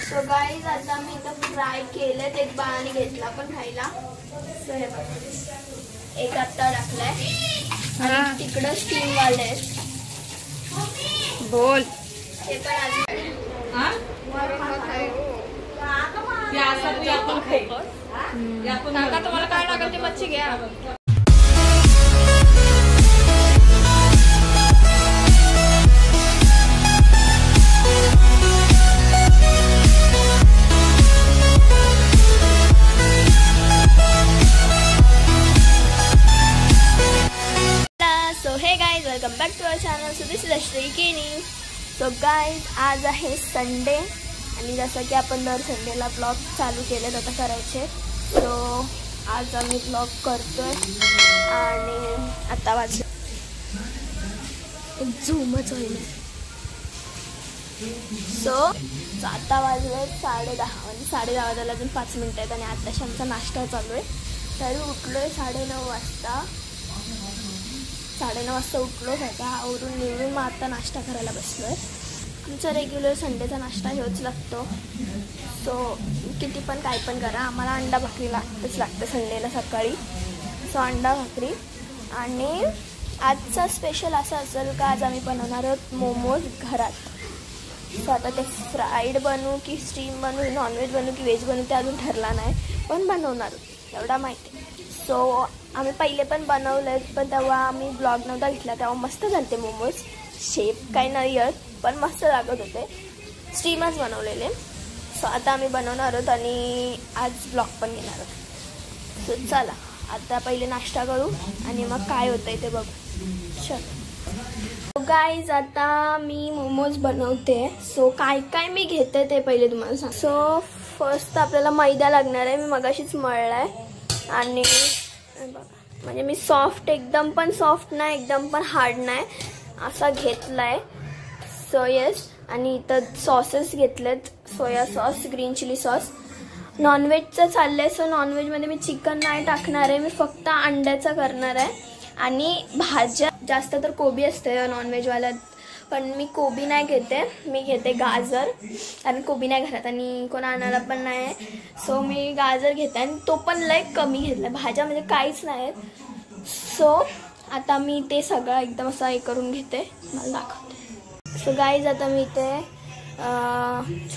So guys आता मी इथं fry केलेत, एक बाळाने घेतला पण खायला. सो हे बघ, एक आता टाकलाय आणि तिकडं स्टीम वाले आहेत. बोल ते पण काका तुम्हाला काय लागेल ते मच्छी घ्या. Welcome back to our channel. So this is Shrikeni. So guys आज आहे संडे आणि जसं की आपण दर संडेला ब्लॉग चालू केलेत आता करायचे. सो आज आम्ही ब्लॉग करतोय आणि आता वाजले झूमच होईल. सो आता वाजले 10:30 म्हणजे 10:30 वाजायला अजून 5 मिनिटं आहेत आणि आताशी आमचा नाश्ता चालू आहे. तरी उठलोय 9:30 वाजता. 9:30 वाजता उठलो, ह्याचा आवरून निवडून मग आता नाश्ता करायला बसलो आहे. आमचा रेग्युलर संडेचा नाश्ता हेच लागतो. सो किती पण काय पण करा, आम्हाला अंडा भाकरी लागतं संडेला सकाळी. सो अंडा भाकरी. आणि आजचा स्पेशल असा असेल का आज आम्ही बनवणार आहोत मोमोज घरात. सो आता ते फ्राईड बनवू की स्टीम बनवू, नॉनव्हेज बनवू की व्हेज बनवू ते अजून ठरला नाही, पण बनवणार एवढा माहिती. सो आम्ही पहिले पण बनवले, पण तेव्हा आम्ही ब्लॉग नव्हता घेतला, तेव्हा मस्त झालते मोमोज. शेप काही नाही येत पण मस्त लागत होते. स्टीमच बनवलेले. सो आता आम्ही बनवणार आहोत आणि आज ब्लॉग पण घेणार आहोत. सो चला आता पहिले नाश्ता करू आणि मग काय होतंय ते बघू. चल गाईज आता मी मोमोज बनवते. सो काय काय मी घेते ते पहिले तुम्हाला सांग. सो फर्स्ट आपल्याला मैदा लागणार आहे. मी मगाशीच मळला आहे आणि बघा म्हणजे मी सॉफ्ट, एकदम पण सॉफ्ट नाही एकदम पण हार्ड नाही असा घेतलाय. So yes. आणि इथं सॉसेस घेतलेत, soya sauce, green chilli sauce. नॉनव्हेजचं चाललं आहे. सो नॉनव्हेजमध्ये मी चिकन नाही टाकणार आहे, मी फक्त अंड्याचा करणार आहे. आणि भाज्या जास्त तर कोबी असते नॉनव्हेजवाल्यात, पण मी कोबी नाही घेते, मी घेते गाजर. कारण कोबी नाही घरात आणि कोण आणायला पण नाही. सो मी गाजर घेते आणि तो पण लय कमी घेतला. भाज्या म्हणजे काहीच नाही. सो आता मी ते सगळं एकदम असं हे करून घेते, मला दाखवते. सो गाईज आता मी इथे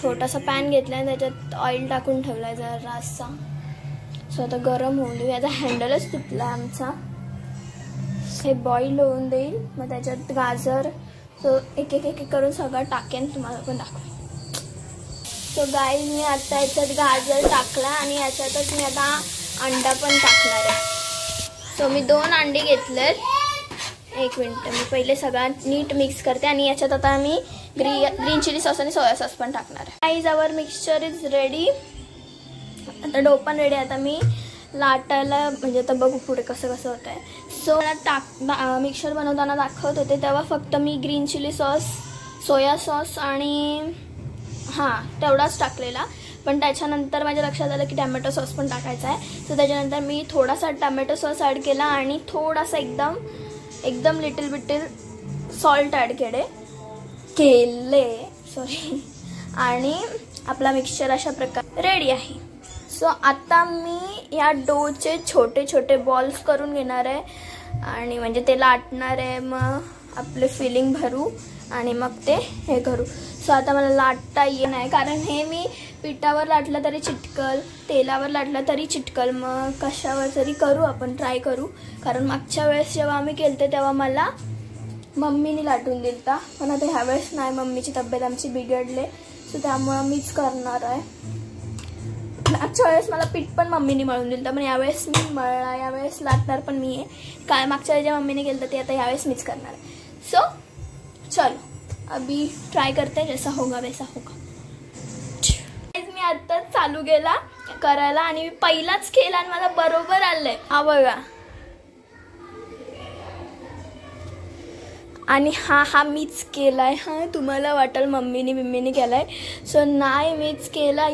छोटासा पॅन घेतला आहे, त्याच्यात ऑइल टाकून ठेवला आहे जरासा. सो आता गरम होऊन देऊ. याचा हँडलच तुटला आमचा. हे बॉईल होऊन देईल, मग त्याच्यात गाजर. सो एक एक एक करून सगळं टाकेन, तुम्हाला पण दाखवेन. सो गाईज मी आता याच्यात गाजर टाकला आणि याच्यातच मी आता अंडा पण टाकणार आहे. सो मी 2 अंडी घेतलेत. एक मिनटं, मी पहिले सगळं नीट मिक्स करते आणि याच्यात आता मी ग्रीन चिली सॉस आणि सोया सॉस पण टाकणार आहे. Guys our mixture is ready. आता डो पण रेडी. आता मी लाटायला म्हणजे आता बघू पुढे कसं कसं होत आहे. सो मला मिक्सर बनवताना दाखवत होते तेव्हा फक्त मी green chilli sauce, soya sauce आणि तेवढाच टाकलेला. पण त्याच्यानंतर माझ्या लक्षात आलं की टॅमॅटो सॉस पण टाकायचा आहे. सो त्याच्यानंतर मी थोडासा टॅमॅटो सॉस ॲड केला आणि थोडासा एकदम लिटिल बिटिल सॉल्ट ॲड केले सॉरी. आणि आपला मिक्सचर अशा प्रकारे रेडी आहे. सो आता मी या डोचे छोटे छोटे बॉल्स करून घेणार आहे आणि म्हणजे ते लाटणार आहे. मग आपले फिलिंग भरू आणि मग ते हे करू. सो आता मला लाटता येत नाही कारण हे मी पिठावर लाटलं तरी चिटकल, तेलावर लाटलं तरी चिटकल. मग कशावर तरी करू, आपण ट्राय करू. कारण मागच्या वेळेस जेव्हा आम्ही केलते तेव्हा मला मम्मीने लाटून दिलता, पण आता ह्यावेळेस नाही, मम्मीची तब्येत आमची बिघडले. सो त्यामुळं मीच करणार आहे. मागच्या वेळेस मला पीठ पण मम्मीने मळून दिलं, पण यावेळेस मी मळला, यावेळेस लाटणार पण मी आहे. काय मागच्या वेळेस ज्या मम्मीने केलं ते आता यावेळेस मीच करणार आहे. सो चलो अभी ट्राय करते, जैसा होगा वैसा होगा. मी आता चालू केला करायला आणि मी पहिलाच केला आणि मला बरोबर आलंय. हा बघा. आणि हा मीच केलाय. तुम्हाला वाटेल मम्मीने केलाय. सो नाही, मीच केला.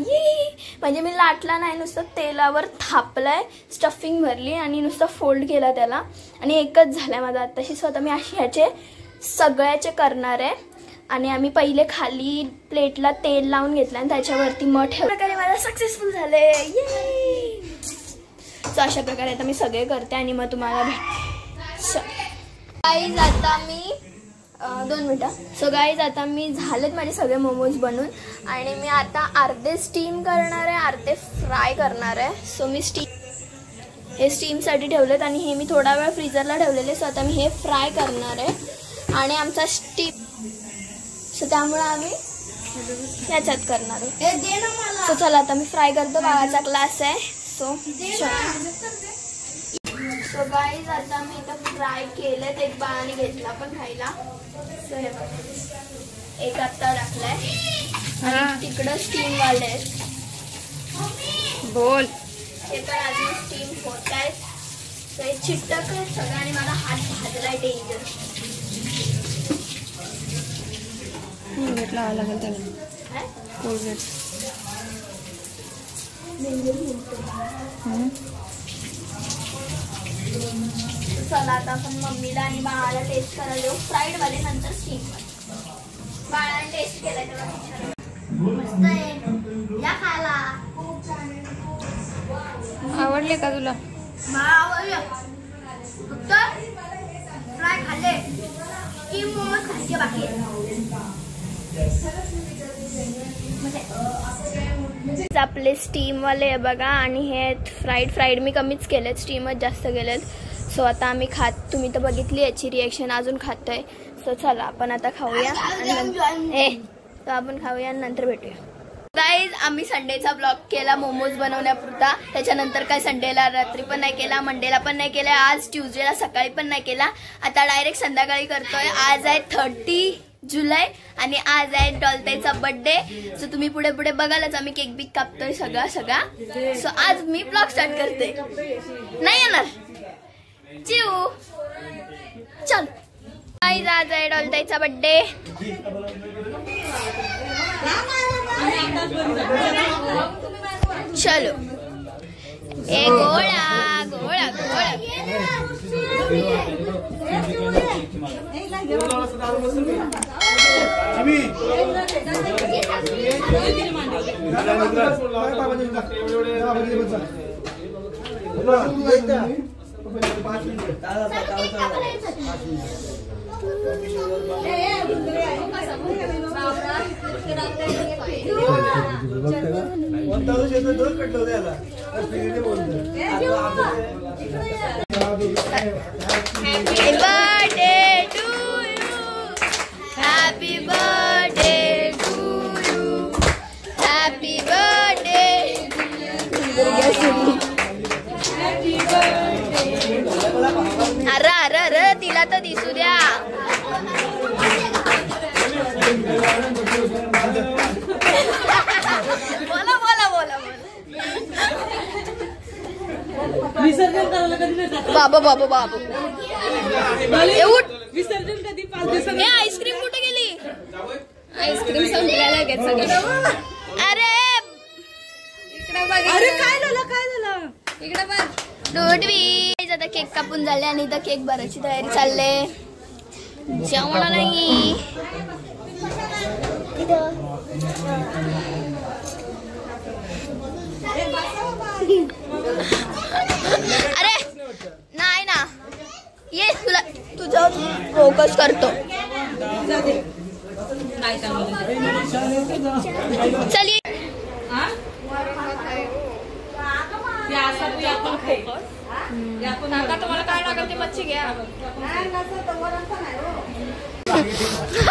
म्हणजे मी लाटला नाही, नुसतं तेलावर थापलाय, स्टफिंग भरली आणि नुसतं फोल्ड केला त्याला आणि एकच झालाय माझा आत्ताशी. सो आता मी अशी ह्याचे सगळ्याचे करणार आहे. आणि आम्ही पहिले खाली प्लेटला तेल लावून घेतलं आणि त्याच्यावरती मठ ठेवलं. प्रकारे मला सक्सेसफुल झाले. सो अशा प्रकारे आता मी सगळे करते आणि मग तुम्हाला भेटते. गाईज आता मी 2 मिनटं. सो गाईज आता मी झालेत माझे सगळे मोमोज बनवून आणि मी आता अर्धे स्टीम करणार आहे, अर्धे फ्राय करणार आहे. सो मी हे स्टीमसाठी ठेवलेत आणि हे मी थोडा वेळ फ्रीजरला ठेवलेले. सो आता मी हे फ्राय करणार आहे आणि आमचा स्टीम, सो त्यामुळे आम्ही याच्यात करणार आहे. सो चला आता मी फ्राय करतो. बाळाचा क्लास आहे. सो गाईज आता मी इथं फ्राय केलेत. एक बाळाने घेतला पण खायला. सो हे बघा, एक आत्ता टाकलाय आणि तिकडं स्टीम वाले आहेत. बोल. हे पण अजून स्टीम होत आहेत. सो हे चिटक सगळं आणि मला हात भाजलाय डेंजर. कोलगेट लावायला लागेल त्याला. कोलगेट चला आता आपण मम्मीला आणि बाळाला टेस्ट करायला देऊ. फ्राईड वाले नंतर स्टीम वाले. बाळाने टेस्ट केलाय तेव्हा मस्त आहे. या खायला. आवडले का तुला? आवडलं. फक्त फ्राय खाल्ले, स्टीम मोमोज खायचे बाकी आहे. आपले स्टीम वाले बघा आणि हे फ्राईड मी कमीच केलेत, स्टीमच जास्त केलेत. सो आता आम्ही तुम्ही तर बघितली याची रिएक्शन, अजून खातोय. सो चला आपण आता खाऊया तर आपण खाऊया आणि नंतर भेटूया. गाईज आम्ही संडेचा ब्लॉग केला मोमोज बनवण्यापुरता. त्याच्यानंतर काय संडेला रात्री पण नाही केला, मंडेला पण नाही केला, आज ट्यूजडेला सकाळी पण नाही केला. आता डायरेक्ट संध्याकाळी करतोय. आज आहे 30 जुलै आणि आज आहे डॉलताईचा बर्थडे. सो तुम्ही पुढे पुढे बघालच आम्ही केक बिक कापतोय सगळा. सो आज मी ब्लॉग स्टार्ट करते. नाही येणार चिऊ. चल आज आहे डॉलताईचा बर्थडे. चलो ए गोळा गोळा गोळा. Happy birthday to you. Happy birthday to you. Happy birthday. अरे अरे अरे तिला तर दिसू द्या. बोला बोला बोला विसर्जन करायला कधी नाही. बाबा बाबा बाबा विसर्जन कधी 5 दिवसांनी. आईस्क्रीम कुठे गेली? आईस्क्रीम संपल्याला घेत सगळं. अरे इकडे बघ. अरे काय झालं काय झालं इकडे बघ. डोटवी आता केक कापून झाले आणि इथं केक भरायची तयारी चालले. जेवण नाही अरे नाही ना. ये तुला तुझं फोकस करतो. चलिए तुम्हाला काय लागेल ते मच्छी घ्या.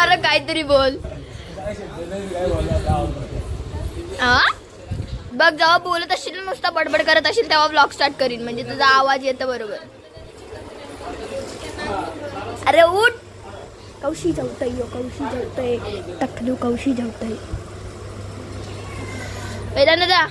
अरे काहीतरी बोल. बघ जेव्हा बोलत असशील नुसता बडबड करत असशील तेव्हा ब्लॉग स्टार्ट करीन, म्हणजे तुझा आवाज येतो बरोबर. अरे उठ. कौशी जेवतय कौशी जेवतय टकलू कौशी जेवतय. वेदांत जा.